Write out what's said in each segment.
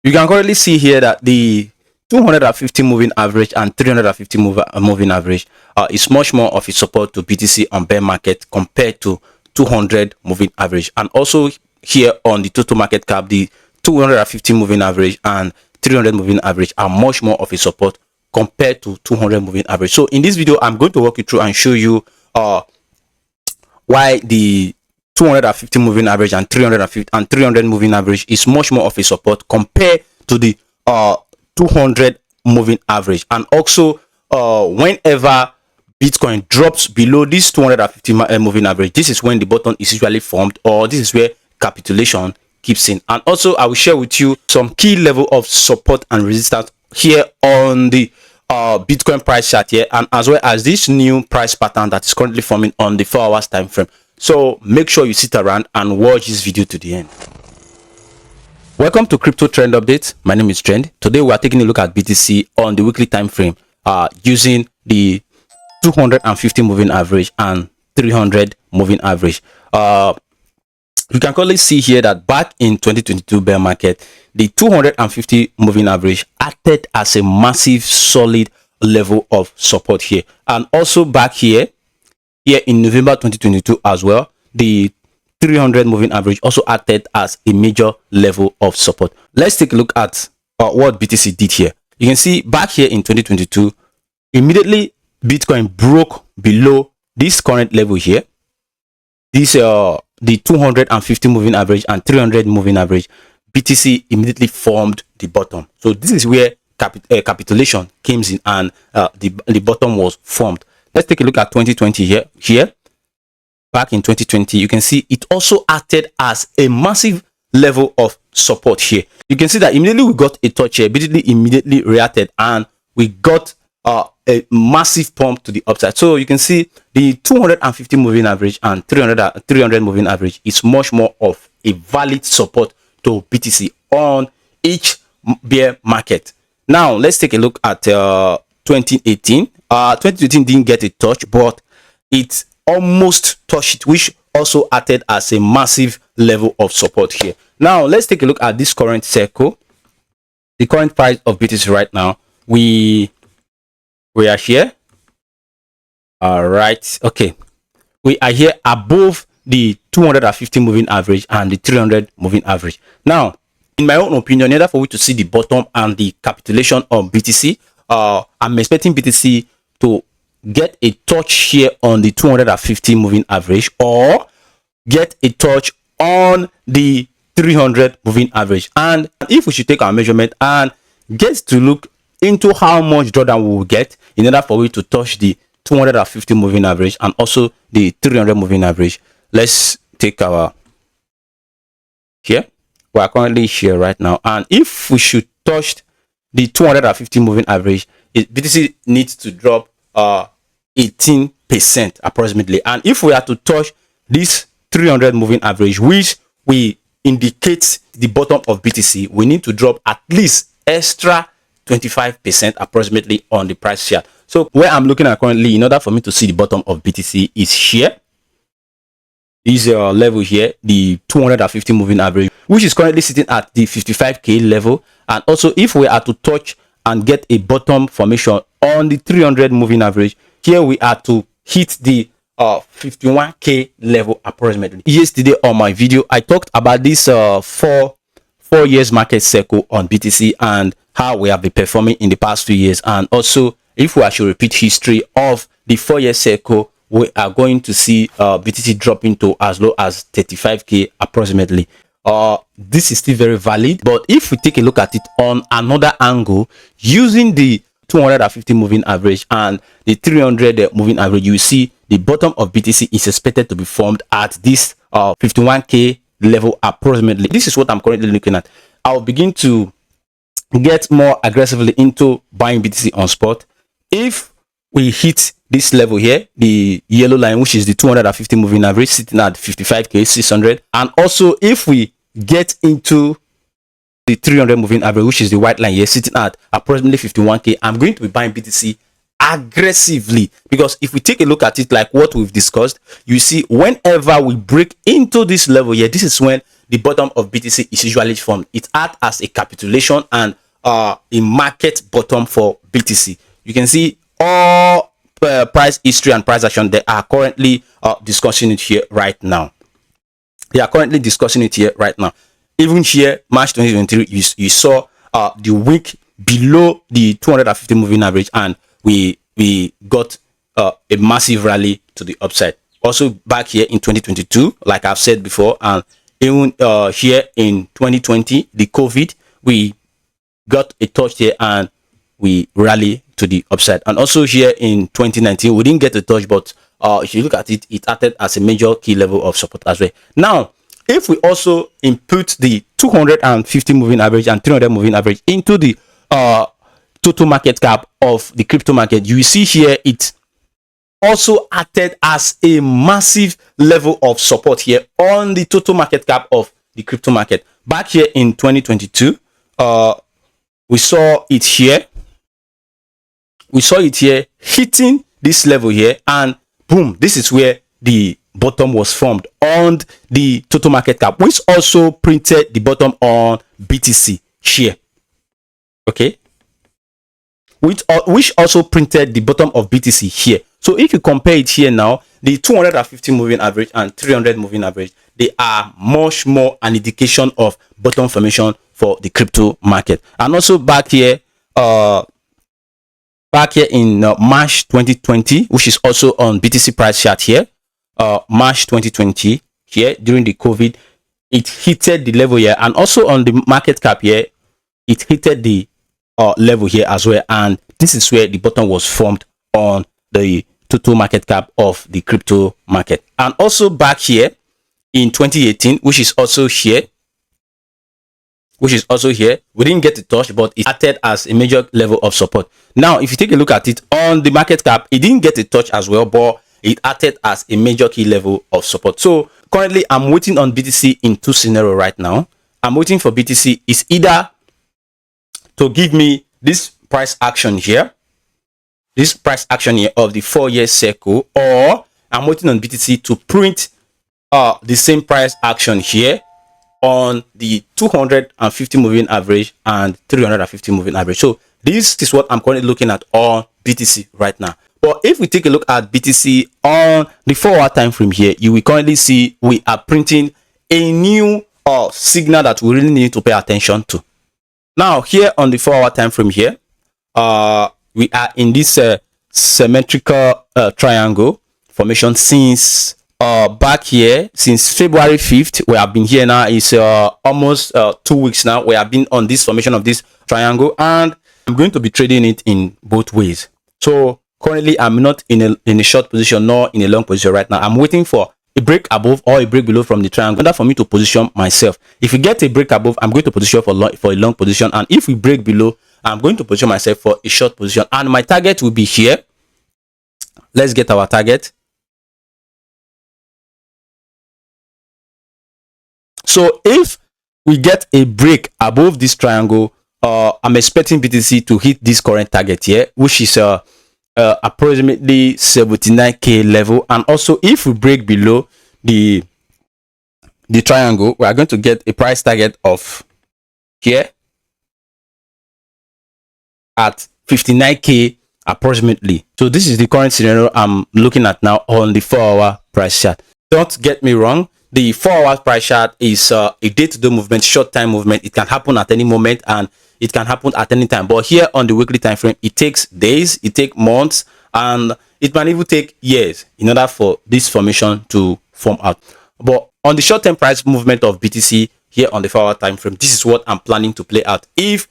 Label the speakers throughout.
Speaker 1: You can currently see here that the 250 moving average and 350 moving average is much more of a support to BTC on bear market compared to 200 moving average. And also here on the total market cap, the 250 moving average and 300 moving average are much more of a support compared to 200 moving average. So in this video, I'm going to walk you through and show you why the 250 moving average and 300 moving average is much more of a support compared to the 200 moving average. And also whenever Bitcoin drops below this 250 moving average, this is when the bottom is usually formed, or this is where capitulation keeps in. And also I will share with you some key level of support and resistance here on the Bitcoin price chart here, and as well as this new price pattern that is currently forming on the 4 hours time frame. So make sure you sit around and watch this video to the end. Welcome to Crypto Trend Update. My name is Trend. Today we are taking a look at BTC on the weekly time frame using the 250 moving average and 300 moving average. You can clearly see here that back in 2022 bear market, the 250 moving average acted as a massive solid level of support here, and also back here in November 2022 as well, the 300 moving average also acted as a major level of support. Let's take a look at what BTC did here. You can see back here in 2022, immediately Bitcoin broke below this current level here. This the 250 moving average and 300 moving average, BTC immediately formed the bottom. So this is where capitulation came in, and the bottom was formed. Let's take a look at 2020 here. Back in 2020, you can see it also acted as a massive level of support here. You can see that immediately we got a touch here, BTC immediately reacted, and we got a massive pump to the upside. So you can see the 250 moving average and 300 moving average is much more of a valid support to BTC on each bear market. Now let's take a look at 2018. 2018 didn't get a touch, but it almost touched it, which also acted as a massive level of support here. Now let's take a look at this current circle. The current price of BTC right now, we are here. All right, okay, we are here above the 250 moving average and the 300 moving average. Now in my own opinion, in order for we to see the bottom and the capitulation of BTC, I'm expecting BTC to get a touch here on the 250 moving average, or get a touch on the 300 moving average. And if we should take our measurement and get to look into how much drawdown we will get in order for we to touch the 250 moving average and also the 300 moving average, let's take our here. We are currently here right now, and if we should touch the 250 moving average, BTC needs to drop 18% approximately. And if we are to touch this 300 moving average, which we indicate the bottom of BTC, we need to drop at least extra 25% approximately on the price chart. So where I'm looking at currently, in order for me to see the bottom of BTC, is here. Is a level here, the 250 moving average, which is currently sitting at the 55k level. And also if we are to touch and get a bottom formation on the 300 moving average, here we are to hit the 51k level approximately. Yesterday on my video, I talked about this 4 years market cycle on BTC and how we have been performing in the past 2 years. And also if we actually repeat history of the 4-year cycle, we are going to see BTC dropping to as low as 35k approximately. This is still very valid, but if we take a look at it on another angle, using the 250 moving average and the 300 moving average, you see the bottom of BTC is expected to be formed at this 51k level approximately. This is what I'm currently looking at. I'll begin to get more aggressively into buying BTC on spot if we hit this level here, the yellow line, which is the 250 moving average, sitting at 55k 600. And also if we get into the 300 moving average, which is the white line here, sitting at approximately 51k, I'm going to be buying BTC aggressively, because if we take a look at it like what we've discussed, you see whenever we break into this level here, this is when the bottom of BTC is usually formed. It acts as a capitulation and a market bottom for BTC. You can see all price history and price action. They are currently discussing it here right now. They are currently discussing it here right now. Even here, March 2023, you saw the wick below the 250 moving average, and we got a massive rally to the upside. Also back here in 2022, like I've said before, and even here in 2020, the COVID, we got a touch here and we rally to the upside. And also here in 2019, we didn't get a touch, but if you look at it, it acted as a major key level of support as well. Now, if we also input the 250 moving average and 300 moving average into the total market cap of the crypto market, you will see here it also acted as a massive level of support here on the total market cap of the crypto market. Back here in 2022, we saw it here. We saw it here hitting this level here, and boom, this is where the bottom was formed on the total market cap, which also printed the bottom on BTC share. Okay, which also printed the bottom of BTC here. So if you compare it here now, the 250 moving average and 300 moving average, they are much more an indication of bottom formation for the crypto market. And also back here in March 2020, which is also on BTC price chart here, March 2020 here during the COVID, it hitted the level here, and also on the market cap here, it hitted the level here as well, and this is where the bottom was formed on the total market cap of the crypto market. And also back here in 2018, which is also here, we didn't get a touch, but it acted as a major level of support. Now if you take a look at it on the market cap, it didn't get a touch as well, but it acted as a major key level of support. So currently I'm waiting on BTC in two scenarios right now. I'm waiting for BTC is either to give me this price action here, this price action here of the 4-year circle, or I'm waiting on BTC to print the same price action here on the 250 moving average and 350 moving average. So this is what I'm currently looking at on BTC right now. But if we take a look at BTC on the 4-hour time frame here, you will currently see we are printing a new signal that we really need to pay attention to. Now here on the 4-hour time frame here, we are in this symmetrical triangle formation since back here, since February 5th. We have been here now. It's almost 2 weeks now. We have been on this formation of this triangle, and I'm going to be trading it in both ways. So currently I'm not in a short position nor in a long position right now. I'm waiting for a break above or a break below from the triangle in order for me to position myself. If we get a break above, I'm going to position for a long position, and if we break below, I'm going to position myself for a short position, and my target will be here. Let's get our target. So if we get a break above this triangle, I'm expecting BTC to hit this current target here, which is approximately 79k level. And also if we break below the triangle, we are going to get a price target of here at 59k approximately. So this is the current scenario I'm looking at now on the 4-hour price chart. Don't get me wrong, the 4-hour price chart is a day-to-day movement, short time movement. It can happen at any moment and it can happen at any time. But here on the weekly time frame, it takes days, it takes months, and it might even take years in order for this formation to form out. But on the short-term price movement of BTC here on the 4-hour time frame, this is what I'm planning to play out if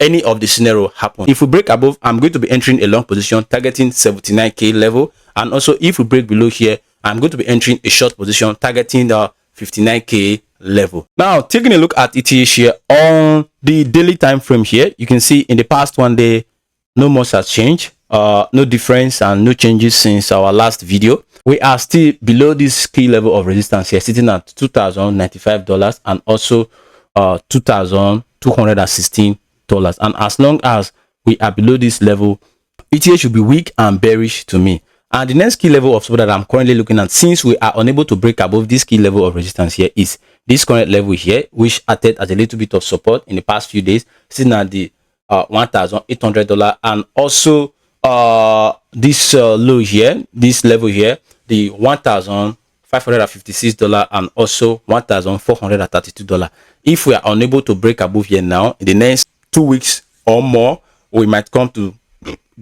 Speaker 1: any of the scenario happen. If we break above, I'm going to be entering a long position targeting 79k level, and also if we break below here, I'm going to be entering a short position targeting the 59k level. Now taking a look at ETH here on the daily time frame here, you can see in the past 1 day no much has changed, no difference and no changes since our last video. We are still below this key level of resistance here, sitting at $2,095 and also $2,216. And as long as we are below this level, ETH should be weak and bearish to me. And the next key level of support that I'm currently looking at, since we are unable to break above this key level of resistance here, is this current level here, which acted as a little bit of support in the past few days, sitting at the $1,800, and also this low here, this level here, the $1,556, and also $1,432. If we are unable to break above here now, in the next 2 weeks or more, we might come to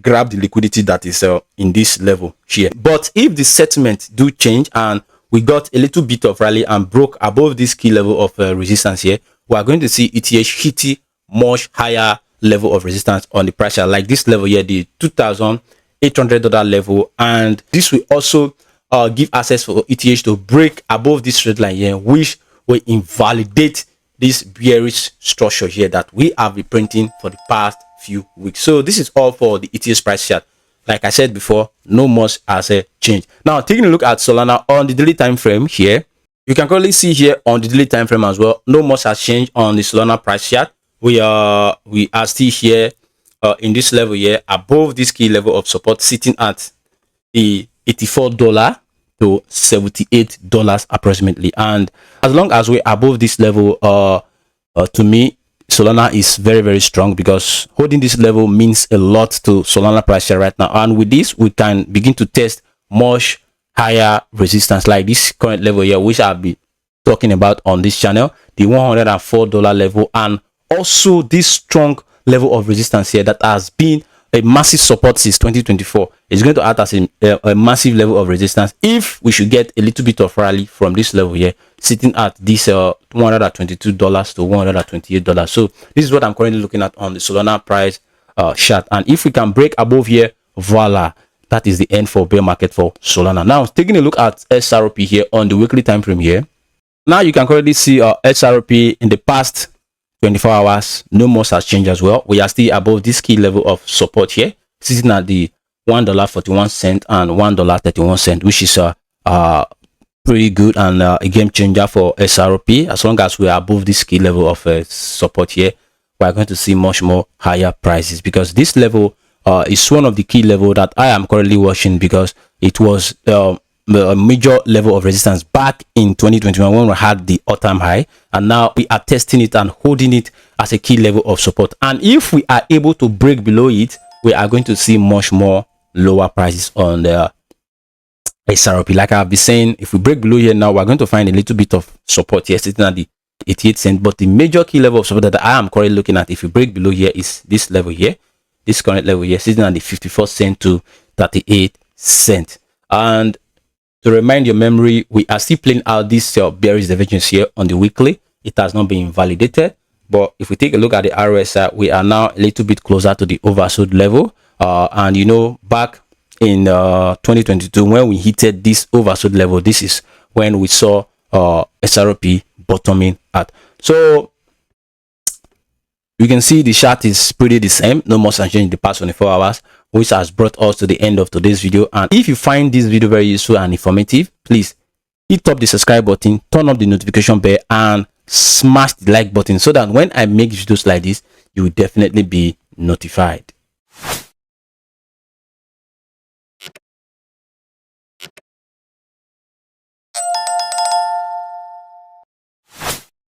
Speaker 1: grab the liquidity that is in this level here. But if the sentiment do change and we got a little bit of rally and broke above this key level of resistance here, we are going to see ETH hitting much higher level of resistance on the price chart, like this level here, the $2,800 level. And this will also give access for ETH to break above this red line here, which will invalidate this bearish structure here that we have been printing for the past few weeks. So this is all for the ETH price chart. Like I said before, no much has a change. Now taking a look at Solana on the daily time frame here, you can currently see here on the daily time frame as well, no much has changed on the Solana price chart. We are still here in this level here, above this key level of support, sitting at the $84 to $78 approximately. And as long as we're above this level, to me, Solana is very, very strong, because holding this level means a lot to Solana price share right now. And with this, we can begin to test much higher resistance, like this current level here, which I'll be talking about on this channel, the $104 level, and also this strong level of resistance here that has been a massive support since 2024. Is going to act as a massive level of resistance if we should get a little bit of rally from this level here, sitting at this $122 to $128. So this is what I'm currently looking at on the Solana price chart. And if we can break above here, voila, that is the end for bear market for Solana. Now taking a look at XRP here on the weekly time frame here, now you can currently see XRP in the past 24 hours, no much has changed as well. We are still above this key level of support here, sitting at the $1.41 and $1.31, which is pretty good and a game changer for XRP. As long as we are above this key level of support here, we are going to see much more higher prices, because this level is one of the key level that I am currently watching, because it was a major level of resistance back in 2021 when we had the all-time high, and now we are testing it and holding it as a key level of support. And if we are able to break below it, we are going to see much more lower prices on the XRP. Like I've been saying, if we break below here now, we're going to find a little bit of support here, sitting at the 88 cents. But the major key level of support that I am currently looking at, if we break below here, is this level here, this current level here, sitting at the 54 cents to 38 cents. And to remind your memory, we are still playing out this bearish divergence here on the weekly. It has not been validated, but if we take a look at the RSI, we are now a little bit closer to the oversold level. And you know, back in 2022, when we hit this oversold level, this is when we saw XRP bottoming out. So you can see the chart is pretty the same, no more change in the past 24 hours, which has brought us to the end of today's video. And if you find this video very useful and informative, please hit up the subscribe button, turn up the notification bell, and smash the like button, so that when I make videos like this, you will definitely be notified.